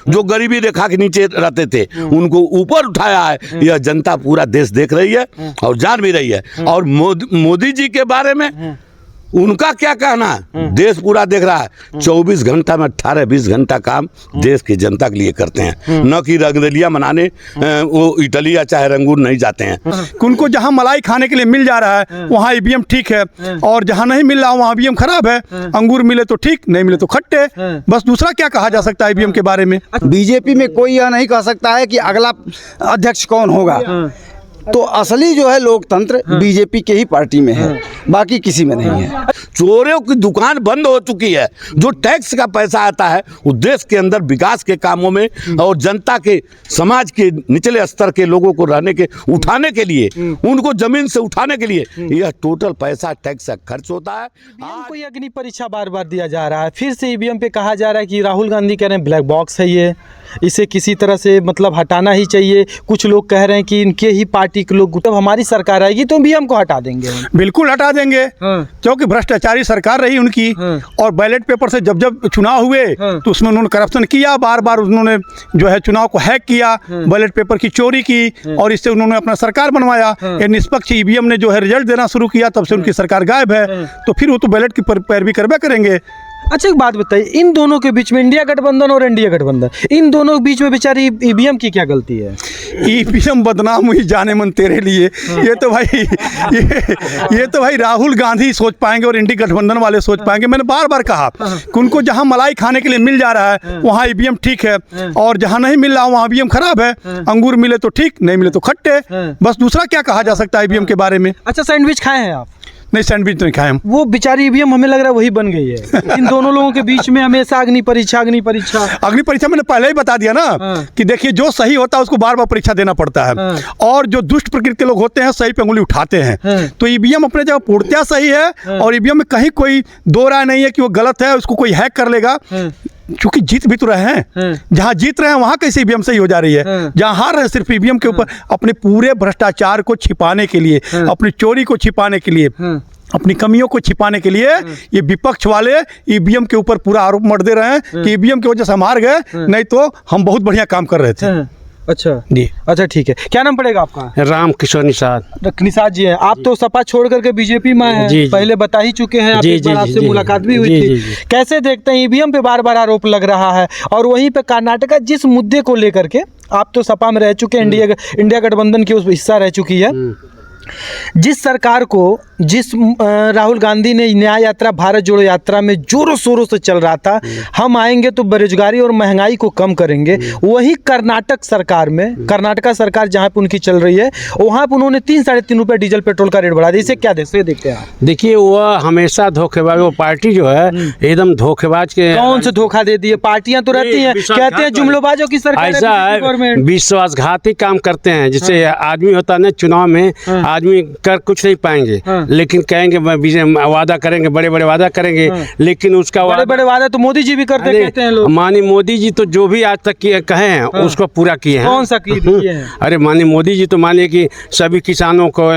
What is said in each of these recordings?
जो गरीबी रेखा के नीचे रहते थे उनको ऊपर उठाया है। यह जनता पूरा देश देख रही है और जान भी रही है। और मोदी जी के बारे में उनका क्या कहना है, देश पूरा देख रहा है। 24 घंटा में 18-20 घंटा काम देश की जनता के लिए करते हैं, न कि रंगरलिया मनाने वो इटली या चाहे रंगून नहीं जाते हैं। उनको जहां मलाई खाने के लिए मिल जा रहा है वहां ईवीएम ठीक है, और जहां नहीं मिल रहा वहां ईवीएम खराब है। अंगूर मिले तो ठीक, नहीं मिले तो खट्टे। बस दूसरा क्या कहा जा सकता है ईवीएम के बारे में। बीजेपी में कोई यह नहीं कह सकता है कि अगला अध्यक्ष कौन होगा। तो असली जो है लोकतंत्र बीजेपी के ही पार्टी में है, बाकी किसी में नहीं है। चोरों की दुकान बंद हो चुकी है। जो टैक्स का पैसा आता है वो देश के अंदर विकास के कामों में और जनता के समाज के निचले स्तर के लोगों को रहने के उठाने के लिए, उनको जमीन से उठाने के लिए यह टोटल पैसा टैक्स का खर्च होता है। ईवीएम को अग्नि परीक्षा बार बार दिया जा रहा है। फिर से ईवीएम पे कहा जा रहा है कि राहुल गांधी कह रहे हैं ब्लैक बॉक्स है ये, इसे किसी तरह से मतलब हटाना ही चाहिए। कुछ लोग कह रहे हैं कि इनके ही पार्टी के लोग, जब हमारी सरकार आएगी तो ईवीएम को हटा देंगे। बिल्कुल हटा देंगे, क्योंकि भ्रष्टाचारी सरकार रही उनकी। और बैलेट पेपर से जब जब चुनाव हुए तो उसमें उन्होंने करप्शन किया, बार बार उन्होंने जो है चुनाव को हैक किया, बैलेट पेपर की चोरी की, और इससे उन्होंने अपना सरकार बनवाया। ये निष्पक्ष ईवीएम ने जो है रिजल्ट देना शुरू किया, तब से उनकी सरकार गायब है। तो फिर वो तो बैलेट की पैरवी करबे करेंगे। अच्छा एक बात बताइए, इन दोनों के बीच में इंडिया गठबंधन और एनडीए गठबंधन, इन दोनों के बीच में बेचारी ईवीएम की क्या गलती है? ईवीएम बदनाम हुई जाने मन तेरे लिए। ये तो भाई ये तो भाई राहुल गांधी सोच पाएंगे और इंडी गठबंधन वाले सोच पाएंगे। मैंने बार बार कहा कि उनको जहां मलाई खाने के लिए मिल जा रहा है वहां ईवीएम ठीक है, और जहां नहीं मिल रहा वहां ईवीएम खराब है। अंगूर मिले तो ठीक, नहीं मिले तो खट्टे। बस दूसरा क्या कहा जा सकता है ईवीएम के बारे में। अच्छा सैंडविच खाए हैं आप? नहीं, सैंडविच तो नहीं खाए हम। वो बेचारी ईवीएम हमें लग रहा है वही बन गई है। इन दोनों लोगों के बीच में हमेशा अग्नि परीक्षा मैंने पहले ही बता दिया ना कि देखिए जो सही होता है उसको बार बार परीक्षा देना पड़ता है, और जो दुष्ट प्रकृति के लोग होते हैं सही पे उंगली उठाते हैं। तो ईवीएम अपने जगह पूर्णतः सही है, और ईवीएम में कहीं कोई दो राय नहीं है कि वो गलत है, उसको कोई हैक कर लेगा। क्योंकि जीत भी तो रहे हैं, जहां जीत रहे हैं वहां कैसे ईवीएम सही हो जा रही है। जहां हार रहे हैं सिर्फ ईवीएम के ऊपर अपने पूरे भ्रष्टाचार को छिपाने के लिए, अपनी चोरी को छिपाने के लिए, अपनी कमियों को छिपाने के लिए ये विपक्ष वाले ईवीएम के ऊपर पूरा आरोप मत दे रहे हैं कि ईवीएम की वजह से हम हार गए, नहीं तो हम बहुत बढ़िया काम कर रहे थे। अच्छा जी, अच्छा ठीक है। क्या नाम पड़ेगा आपका? राम किशोर निषाद। निषाद जी हैं आप, तो सपा छोड़ करके बीजेपी में हैं। पहले बता ही चुके हैं, आपसे मुलाकात भी हुई थी। कैसे देखते हैं ईवीएम पे बार बार आरोप लग रहा है, और वहीं पे कर्नाटका जिस मुद्दे को लेकर के आप तो सपा में रह चुके, इंडिया गठबंधन की उस हिस्सा रह चुकी है, जिस सरकार को, जिस राहुल गांधी ने न्याय यात्रा, भारत जोड़ो यात्रा में जोरों शोरों से चल रहा था, हम आएंगे तो बेरोजगारी और महंगाई को कम करेंगे, वही कर्नाटक सरकार में, कर्नाटका सरकार जहां पे उनकी चल रही है, वहां पे उन्होंने 3-3.5 रुपये डीजल पेट्रोल का रेट बढ़ा दिया। इसे क्या देखते हैं आप? देखिए वो हमेशा धोखेबाज, वो पार्टी जो है एकदम धोखेबाज के। कौन से धोखा दे दिए? पार्टियां तो रहती हैं, कहते हैं जुमलोबाजों की सरकार, ऐसा विश्वासघाती काम करते हैं। जिससे आदमी होता है ना, चुनाव में आदमी कर कुछ नहीं पाएंगे, लेकिन कहेंगे वादा करेंगे, बड़े बड़े वादा करेंगे, लेकिन उसका बड़े बड़े वादा तो मोदी जी भी करते कहते हैं लोग। माननीय मोदी जी तो जो भी आज तक कहे हैं उसको पूरा किए हैं। कौन सा किए हैं? अरे माननीय मोदी जी तो मानिए कि सभी किसानों को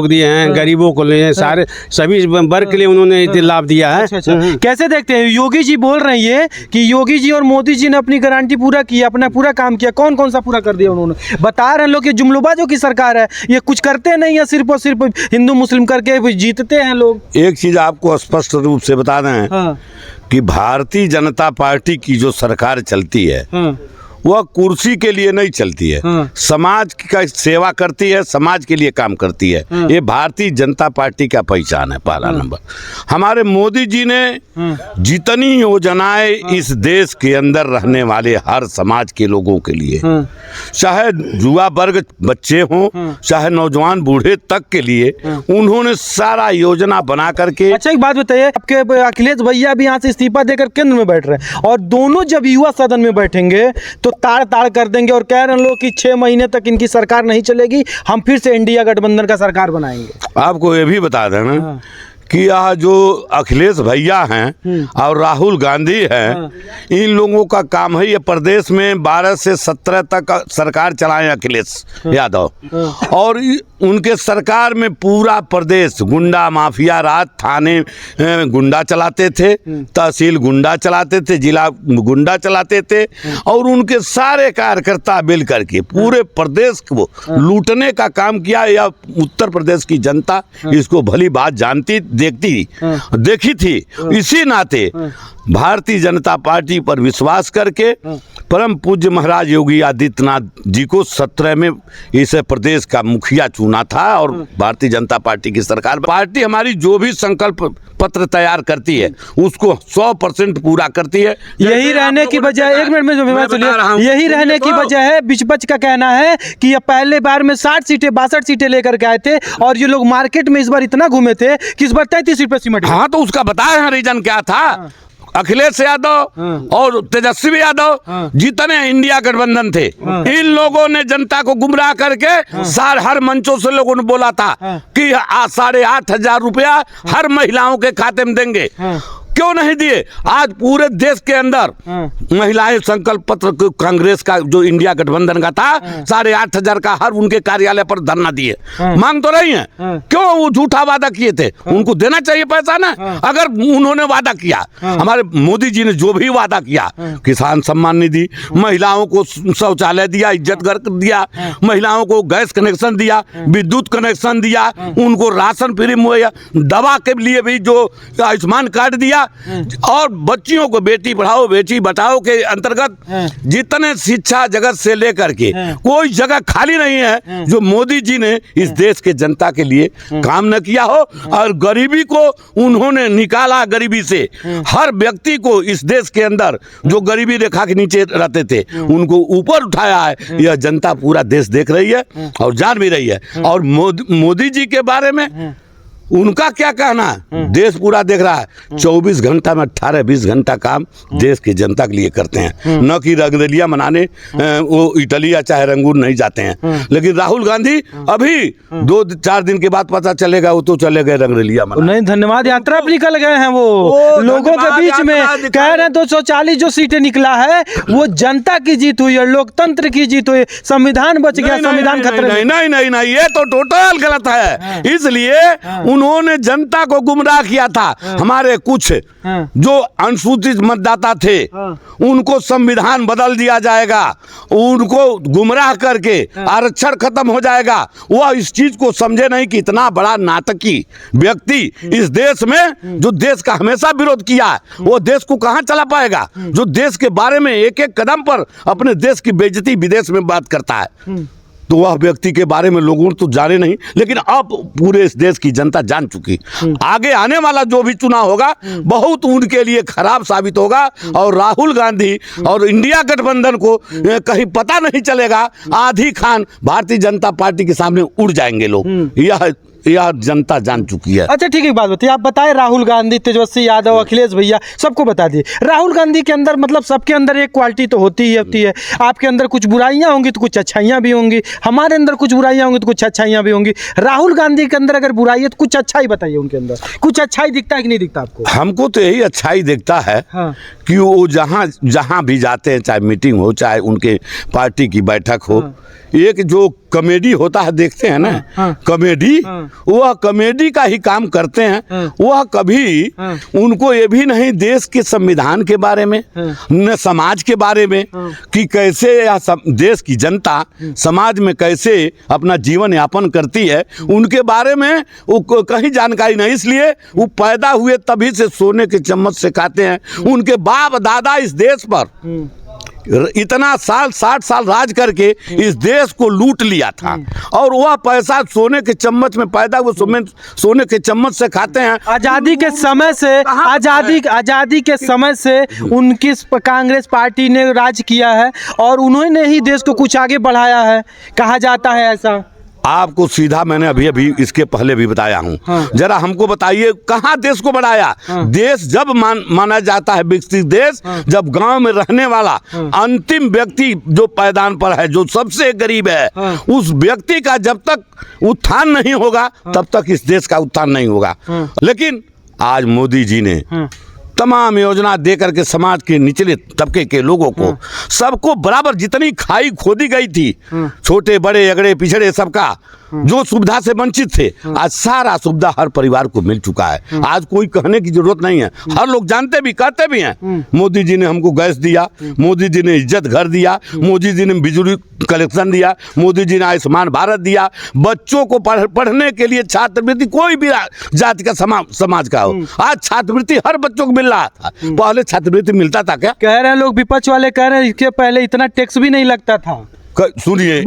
दिए हैं, गरीबों को लिए, सारे सभी वर्ग के लिए उन्होंने लाभ दिया है। कैसे देखते हैं? योगी जी बोल रहे हैं कि योगी जी और मोदी जी ने अपनी गारंटी पूरा की, अपना पूरा काम किया। कौन कौन सा पूरा कर दिया उन्होंने? बता रहे हैं लोग कि जुमलोबाजों की सरकार है, ये कुछ करते नहीं है, सिर्फ और सिर्फ हिंदू मुस्लिम करके जीतते हैं लोग। एक चीज आपको स्पष्ट रूप से बता दें कि भारतीय जनता पार्टी की जो सरकार चलती है वह कुर्सी के लिए नहीं चलती है, समाज का सेवा करती है, समाज के लिए काम करती है। ये भारतीय जनता पार्टी का पहचान है। पहला नंबर, हमारे मोदी जी ने जितनी योजनाएं इस देश के अंदर रहने वाले हर समाज के लोगों के लिए, चाहे युवा वर्ग बच्चे हों, चाहे नौजवान बूढ़े तक के लिए, उन्होंने सारा योजना बना करके। अच्छा एक बात बताइए, आपके अखिलेश भैया भी यहाँ से इस्तीफा देकर केंद्र में बैठ रहे हैं, और दोनों जब युवा सदन में बैठेंगे तो ताड़ कर देंगे, और कह रहे हैं लोग कि 6 महीने तक इनकी सरकार नहीं चलेगी, हम फिर से इंडिया गठबंधन का सरकार बनाएंगे। आपको ये भी बता देना कि यह जो अखिलेश भैया हैं और राहुल गांधी हैं, इन लोगों का काम है ये प्रदेश में 12 से 17 तक सरकार चलाएं अखिलेश यादव, और उनके सरकार में पूरा प्रदेश गुंडा माफिया राज, थाने गुंडा चलाते थे, तहसील गुंडा चलाते थे, जिला गुंडा चलाते थे, और उनके सारे कार्यकर्ता मिल करके पूरे प्रदेश को लूटने का काम किया। या उत्तर प्रदेश की जनता इसको भली बात जानती देखी थी। इसी नाते भारतीय जनता पार्टी पर विश्वास करके परम पूज्य महाराज योगी आदित्यनाथ जी को 17 में इस प्रदेश का मुखिया चुना था। और भारतीय जनता पार्टी की सरकार, पार्टी हमारी जो भी संकल्प पत्र तैयार करती है उसको 100% पूरा करती है। यही रहने की वजह, एक मिनट में जो विवाद चलिए, यही रहने की वजह है, बिचपच का कहना है कि ये पहले बार में 60 सीटें 62 सीटें लेकर के आए थे और ये लोग मार्केट में इस बार इतना घूमे थे कि इस बार 33 सीट पे सिमट गए। हाँ, तो उसका बताया है रीजन क्या था। अखिलेश यादव और तेजस्वी यादव जितने इंडिया गठबंधन थे, इन लोगों ने जनता को गुमराह करके हर मंचों से लोगों ने बोला था कि 8,500 रुपया हर महिलाओं के खाते में देंगे। क्यों नहीं दिए? आज पूरे देश के अंदर महिलाएं संकल्प पत्र कांग्रेस का जो इंडिया गठबंधन का था 8,500 का हर उनके कार्यालय पर धरना दिए, मांग तो रही है। क्यों? वो झूठा वादा किए थे, उनको देना चाहिए पैसा ना। अगर उन्होंने वादा किया, हमारे मोदी जी ने जो भी वादा किया, किसान सम्मान निधि, महिलाओं को शौचालय दिया, इज्जत घर दिया, महिलाओं को गैस कनेक्शन दिया, विद्युत कनेक्शन दिया, उनको राशन फ्री मुहैया, दवा के लिए भी जो आयुष्मान कार्ड दिया, और बच्चियों को बेटी पढ़ाओ बेटी बचाओ के अंतर्गत जितने शिक्षा जगत से लेकर के कोई जगह खाली नहीं है जो मोदी जी ने इस देश के जनता के लिए काम न किया हो। और गरीबी को उन्होंने निकाला, गरीबी से हर व्यक्ति को इस देश के अंदर जो गरीबी रेखा के नीचे रहते थे उनको ऊपर उठाया है। यह जनता पूरा देश देख रही है और जान भी रही है। और मोदी जी के बारे में उनका क्या कहना है, देश पूरा देख रहा है। 24 घंटा में 18-20 घंटा काम देश की जनता के लिए करते हैं, न कि रंगरेलियां मनाने वो इटली या चाहे रंगून नहीं जाते हैं। लेकिन राहुल गांधी अभी 2-4 दिन के बाद पता चलेगा वो तो चले गए रंगरेलियां मनाने। नहीं, धन्यवाद यात्रा पर निकल गए हैं वो लोगों के बीच में, कह रहे हैं 240 जो सीटें निकला है वो जनता की जीत हुई है, लोकतंत्र की जीत हुई, संविधान बच गया, संविधान खतरे में। नहीं, ये तो टोटल गलत है। इसलिए उन्होंने जनता को गुमराह किया था। हमारे कुछ जो अनुसूचित मतदाता थे उनको संविधान बदल दिया जाएगा, उनको गुमराह करके आरक्षण खत्म हो जाएगा। वह इस चीज को समझे नहीं कि इतना बड़ा नाटकी व्यक्ति इस देश में जो देश का हमेशा विरोध किया है वो देश को कहां चला पाएगा, जो देश के बारे में एक एक कदम पर अपने देश की बेइज्जती विदेश में बात करता है। तो वह व्यक्ति के बारे में लोगों तो जाने नहीं, लेकिन अब पूरे इस देश की जनता जान चुकी। आगे आने वाला जो भी चुनाव होगा बहुत उनके लिए खराब साबित होगा। और राहुल गांधी और इंडिया गठबंधन को कहीं पता नहीं चलेगा, आधी खान भारतीय जनता पार्टी के सामने उड़ जाएंगे लोग। यह जनता जान चुकी है। अच्छा ठीक है, बात बताइए, आप बताएं राहुल गांधी, तेजस्वी यादव, अखिलेश भैया, सबको बता दिए। राहुल गांधी के अंदर मतलब सबके अंदर एक क्वालिटी तो होती ही होती है। आपके अंदर कुछ बुराइयां होंगी तो कुछ अच्छाइयां भी होंगी, हमारे अंदर कुछ बुराइयां होंगी तो कुछ अच्छाइयां भी होंगी। राहुल गांधी के अंदर अगर बुराई है तो कुछ अच्छा ही बताइए, उनके अंदर कुछ अच्छाई दिखता है कि नहीं दिखता आपको? हमको तो यही अच्छाई दिखता है कि वो जहाँ भी जाते हैं, चाहे मीटिंग हो चाहे उनके पार्टी की बैठक हो, एक जो कॉमेडी होता है देखते हैं ना, कॉमेडी, वह कॉमेडी का ही काम करते हैं। वह कभी उनको ये भी नहीं देश के संविधान के बारे में न समाज के बारे में कि कैसे देश की जनता समाज में कैसे अपना जीवन यापन करती है उनके बारे में वो कहीं जानकारी नहीं। इसलिए वो पैदा हुए तभी से सोने के चम्मच से खाते हैं। उनके बाप दादा इस देश पर इतना साल 60 साल राज करके इस देश को लूट लिया था और वह पैसा सोने के चम्मच में पैदा हुए सोने के चम्मच से खाते हैं। आजादी के समय से आजादी के समय से उनकी कांग्रेस पार्टी ने राज किया है और उन्होंने ही देश को कुछ आगे बढ़ाया है, कहा जाता है ऐसा। आपको सीधा मैंने अभी इसके पहले भी बताया हूँ। जरा हमको बताइए कहाँ देश को बढ़ाया? देश जब माना जाता है विकसित देश जब गांव में रहने वाला अंतिम व्यक्ति जो पैदान पर है, जो सबसे गरीब है, उस व्यक्ति का जब तक उत्थान नहीं होगा तब तक इस देश का उत्थान नहीं होगा। लेकिन आज मोदी जी ने तमाम योजना दे करके समाज के निचले तबके के लोगों को सबको बराबर जितनी खाई खोदी गई थी, छोटे बड़े अगड़े पिछड़े सबका जो सुविधा से वंचित थे, आज सारा सुविधा हर परिवार को मिल चुका है। आज कोई कहने की जरूरत नहीं है, हर लोग जानते भी कहते भी हैं। मोदी जी ने हमको गैस दिया, मोदी जी ने इज्जत घर दिया, मोदी जी ने बिजली कलेक्शन दिया, मोदी जी ने आयुष्मान भारत दिया, बच्चों को पढ़ने के लिए छात्रवृत्ति, कोई भी जाति का समाज का हो, आज छात्रवृत्ति हर बच्चों को मिल रहा था। पहले छात्रवृत्ति मिलता था क्या? कह रहे हैं लोग, विपक्ष वाले कह रहे हैं इसके पहले इतना टैक्स भी नहीं लगता था। सुनिए,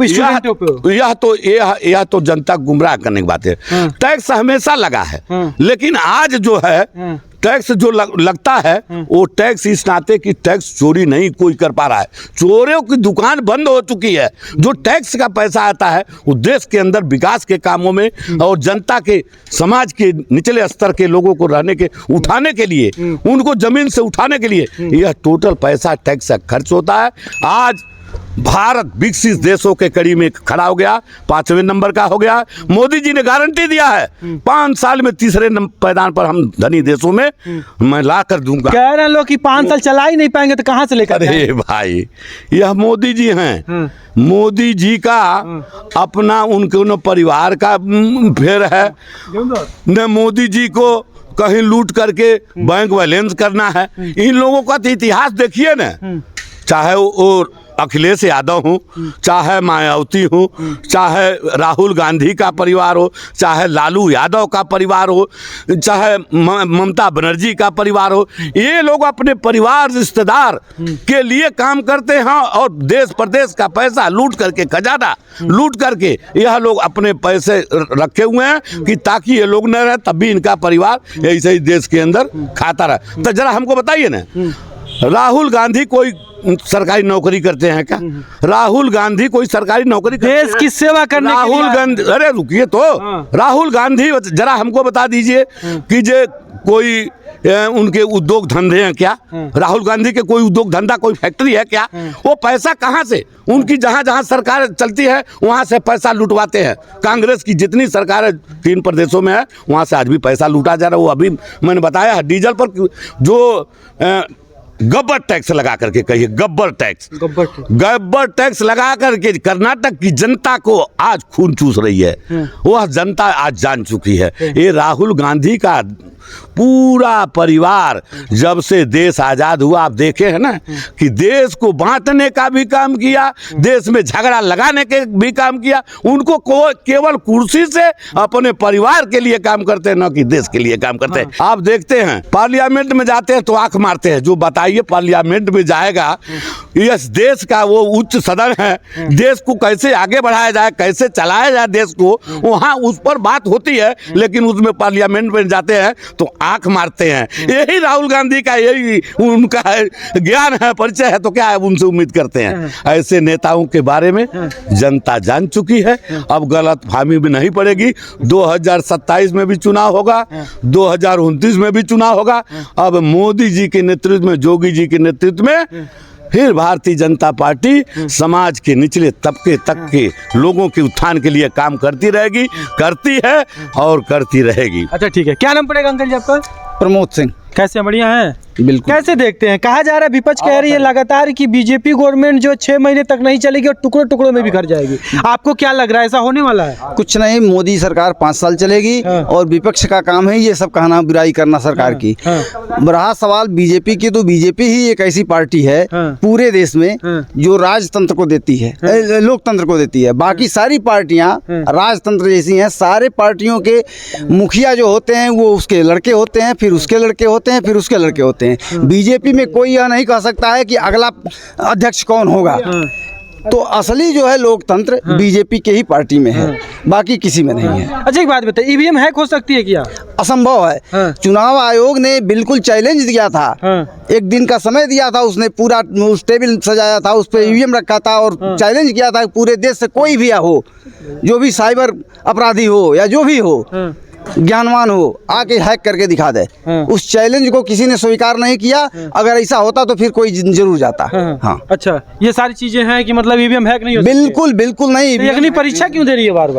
यह तो जनता गुमराह करने की बात है। टैक्स हमेशा लगा है, लेकिन आज जो है टैक्स जो लगता है वो टैक्स इस नाते कि टैक्स चोरी नहीं कोई कर पा रहा है, चोरों की दुकान बंद हो चुकी है। जो टैक्स का पैसा आता है वो देश के अंदर विकास के कामों में और जनता के समाज के निचले स्तर के लोगों को रहने के उठाने के लिए, उनको जमीन से उठाने के लिए यह टोटल पैसा टैक्स का खर्च होता है। आज भारत विकसित देशों के कड़ी में खड़ा हो गया, 5वें नंबर का हो गया। मोदी जी ने गारंटी दिया है 5 साल में तीसरे पैदान पर हम धनी देशों में मैं ला कर दूंगा। कह रहे हैं लोग कि 5 साल चला ही नहीं पाएंगे तो कहां से लेकर? अरे भाई, यह मोदी जी हैं, मोदी जी का अपना उनके परिवार का फेर है न। मोदी जी को कहीं लूट करके बैंक बैलेंस करना है। इन लोगों का तो इतिहास देखिए न, चाहे वो अखिलेश यादव हूँ, चाहे मायावती हूँ, चाहे राहुल गांधी का परिवार हो, चाहे लालू यादव का परिवार हो, चाहे ममता बनर्जी का परिवार हो, ये लोग अपने परिवार रिश्तेदार के लिए काम करते हैं और देश प्रदेश का पैसा लूट करके, खजाना लूट करके यह लोग अपने पैसे रखे हुए हैं कि ताकि ये लोग न रहे, तब भी इनका परिवार ऐसे ही देश के अंदर खाता रहे। तो जरा हमको बताइए ना, राहुल गांधी कोई सरकारी नौकरी करते हैं क्या? राहुल गांधी कोई सरकारी नौकरी करते देश की सेवा करने के लिए? राहुल गांधी, अरे रुकिए तो, राहुल गांधी जरा हमको बता दीजिए कि जे कोई उनके उद्योग धंधे हैं क्या? राहुल गांधी के कोई उद्योग धंधा, कोई फैक्ट्री है क्या? वो पैसा कहाँ से, उनकी जहाँ जहाँ सरकार चलती है वहाँ से पैसा लुटवाते हैं। कांग्रेस की जितनी सरकार 3 प्रदेशों में है वहाँ से आज भी पैसा लूटा जा रहा है। वो अभी मैंने बताया डीजल पर जो गब्बर टैक्स लगा करके, कहिए गब्बर टैक्स लगा करके कर्नाटक की जनता को आज खून चूस रही है। वह जनता आज जान चुकी है। ये राहुल गांधी का पूरा परिवार जब से देश आजाद हुआ, आप देखे हैं ना कि देश को बांटने का भी काम किया, देश में झगड़ा लगाने के भी काम किया। उनको केवल कुर्सी से अपने परिवार के लिए काम करते हैं, न कि देश के लिए काम करते हैं। आप देखते हैं पार्लियामेंट में जाते हैं तो आंख मारते हैं। जो बताइए पार्लियामेंट में जाएगा, इस देश का वो उच्च सदन है, देश को कैसे आगे बढ़ाया जाए, कैसे चलाया जाए देश को, वहाँ उस पर बात होती है। लेकिन उसमें पार्लियामेंट में जाते हैं तो आंख मारते हैं। यही राहुल गांधी का, यही उनका ज्ञान है, परिचय है, तो क्या है उनसे उम्मीद करते हैं? ऐसे नेताओं के बारे में जनता जान चुकी है। अब गलत फहमी भी नहीं पड़ेगी। 2027 में भी चुनाव होगा, 2029 में भी चुनाव होगा। अब मोदी जी के नेतृत्व में, योगी जी के नेतृत्व में फिर भारतीय जनता पार्टी समाज के निचले तबके तक के लोगों के उत्थान के लिए काम करती रहेगी, करती है और करती रहेगी। अच्छा ठीक है, क्या नाम पड़ेगा अंकल जी आपका? प्रमोद सिंह। कैसे, बढ़िया है? बिल्कुल। कैसे देखते हैं, कहा जा रहा है, विपक्ष कह रही है लगातार कि बीजेपी गवर्नमेंट जो 6 महीने तक नहीं चलेगी और टुकड़ों टुकड़ों में बिखर जाएगी। आपको क्या लग रहा है, ऐसा होने वाला है? कुछ नहीं, मोदी सरकार 5 साल चलेगी और विपक्ष का काम है ये सब कहना, बुराई करना सरकार की। रहा सवाल बीजेपी की, तो बीजेपी ही एक ऐसी पार्टी है पूरे देश में जो राजतंत्र को देती है, लोकतंत्र को देती है। बाकी सारी पार्टियां राजतंत्र जैसी हैं। सारे पार्टियों के मुखिया जो होते हैं वो उसके लड़के होते हैं, फिर उसके लड़के होते हैं, फिर उसके लड़के होते हैं। बीजेपी में कोई यह नहीं कह सकता है कि अगला अध्यक्ष कौन होगा। तो असली जो है लोकतंत्र बीजेपी के ही पार्टी में है, बाकी किसी में नहीं है। अच्छा एक बात बताइए, ईवीएम हैक हो सकती है क्या? असंभव है। चुनाव आयोग ने बिल्कुल चैलेंज दिया था, 1 दिन का समय दिया था, उसने पूरा उस टेबल सजाया था, उस पर ईवीएम रखा था और चैलेंज किया था पूरे देश से कोई भी हो, जो भी साइबर अपराधी हो या जो भी हो, ज्ञानवान हो, आके हैक करके दिखा दे। उस चैलेंज को किसी ने स्वीकार नहीं किया। अगर ऐसा होता तो फिर कोई जरूर जाता। हाँ। अच्छा, ये सारी चीजें हैं कि मतलब ईवीएम हैक नहीं हो सकती? बिल्कुल बिल्कुल नहीं। तो अग्नि परीक्षा क्यों दे रही है बार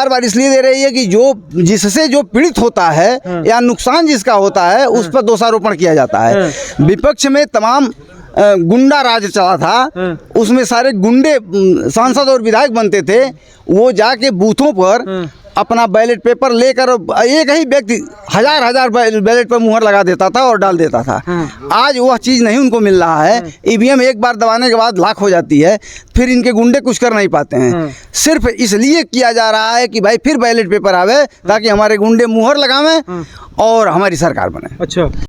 बार? इसलिए दे रही है कि जो जिससे जो पीड़ित होता है या नुकसान जिसका होता है उस पर दोषारोपण किया जाता है। विपक्ष में तमाम गुंडा राज चला था, उसमें सारे गुंडे सांसद और विधायक बनते थे। वो जाके बूथों पर अपना बैलेट पेपर लेकर एक ही व्यक्ति हजार बैलेट पर मुहर लगा देता था और डाल देता था। आज वह चीज़ नहीं उनको मिल रहा है। ईवीएम एक बार दबाने के बाद लॉक हो जाती है, फिर इनके गुंडे कुछ कर नहीं पाते हैं। सिर्फ इसलिए किया जा रहा है कि भाई फिर बैलेट पेपर आवे ताकि हमारे गुंडे मुहर लगावें और हमारी सरकार बने। अच्छा।